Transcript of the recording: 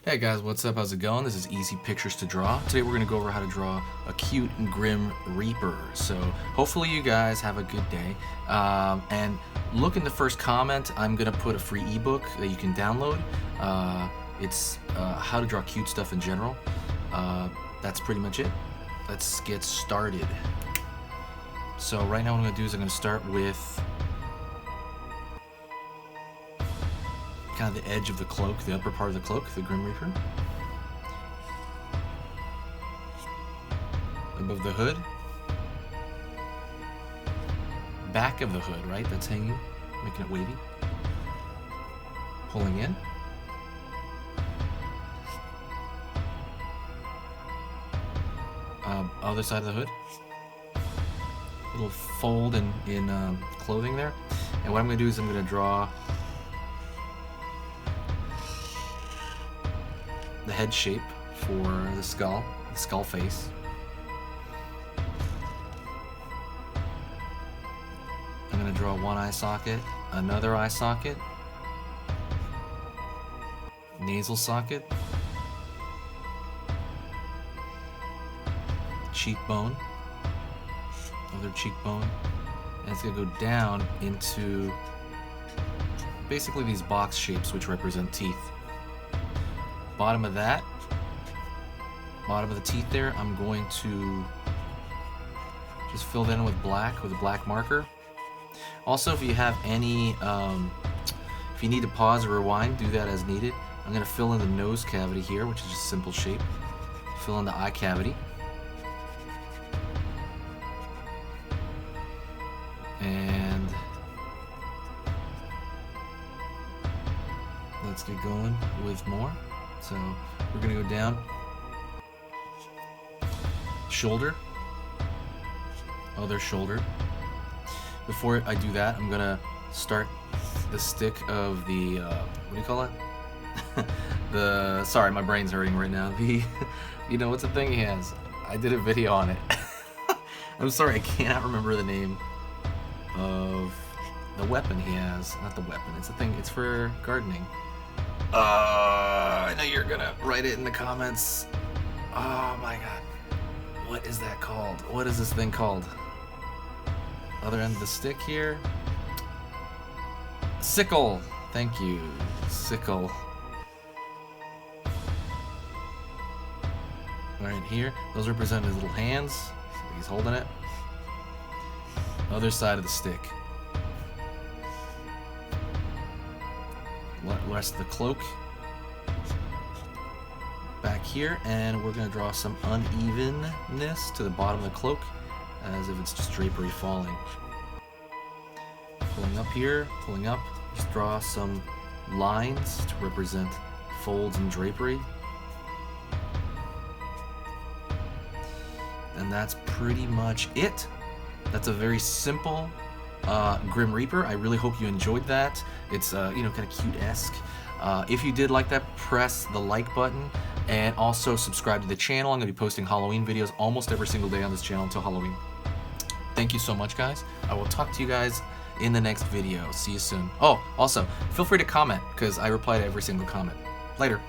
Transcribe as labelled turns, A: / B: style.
A: Hey guys, what's up? How's it going? This is Easy Pictures to Draw. Today we're going to go over how to draw a cute and Grim Reaper. So hopefully you guys have a good day. And look in the first comment, I'm going to put a free ebook that you can download. It's how to draw cute stuff in general. That's pretty much it. Let's get started. So right now what I'm going to do is I'm going to start with kind of the edge of the cloak, the upper part of the cloak, the Grim Reaper. Above the hood. Back of the hood, right? That's hanging, making it wavy. Pulling in. Other side of the hood. Little fold in clothing there. And what I'm going to do is I'm going to draw the head shape for the skull face. I'm going to draw one eye socket, another eye socket, nasal socket, cheekbone, other cheekbone, and it's going to go down into basically these box shapes which represent teeth. Bottom of that, bottom of the teeth there, I'm going to just fill that in with a black marker. Also, if you have any, if you need to pause or rewind, do that as needed. I'm going to fill in the nose cavity here, which is just a simple shape. Fill in the eye cavity. And let's get going with more. So we're going to go down, shoulder, other shoulder. Before I do that, I'm going to start the stick of the, what do you call it? Sorry, my brain's hurting right now. You know, what's the thing he has? I did a video on it. I'm sorry, I cannot remember the name of the weapon he has. Not the weapon, it's the thing, it's for gardening. I know you're gonna write it in the comments. Oh my god. What is that called? What is this thing called? Other end of the stick here. Sickle. Thank you. Sickle. Right here. Those represent his little hands. He's holding it. Other side of the stick. Rest of the cloak back here, and we're going to draw some unevenness to the bottom of the cloak as if it's just drapery falling. Pulling up here, pulling up, just draw some lines to represent folds and drapery. And that's pretty much it. That's a very simple Grim Reaper. I really hope you enjoyed that. It's you know, kind of cute-esque. If you did like that, press the like button and also subscribe to the channel. I'm going to be posting Halloween videos almost every single day on this channel until Halloween. Thank you so much, guys. I will talk to you guys in the next video. See you soon. Oh, also, feel free to comment because I reply to every single comment. Later.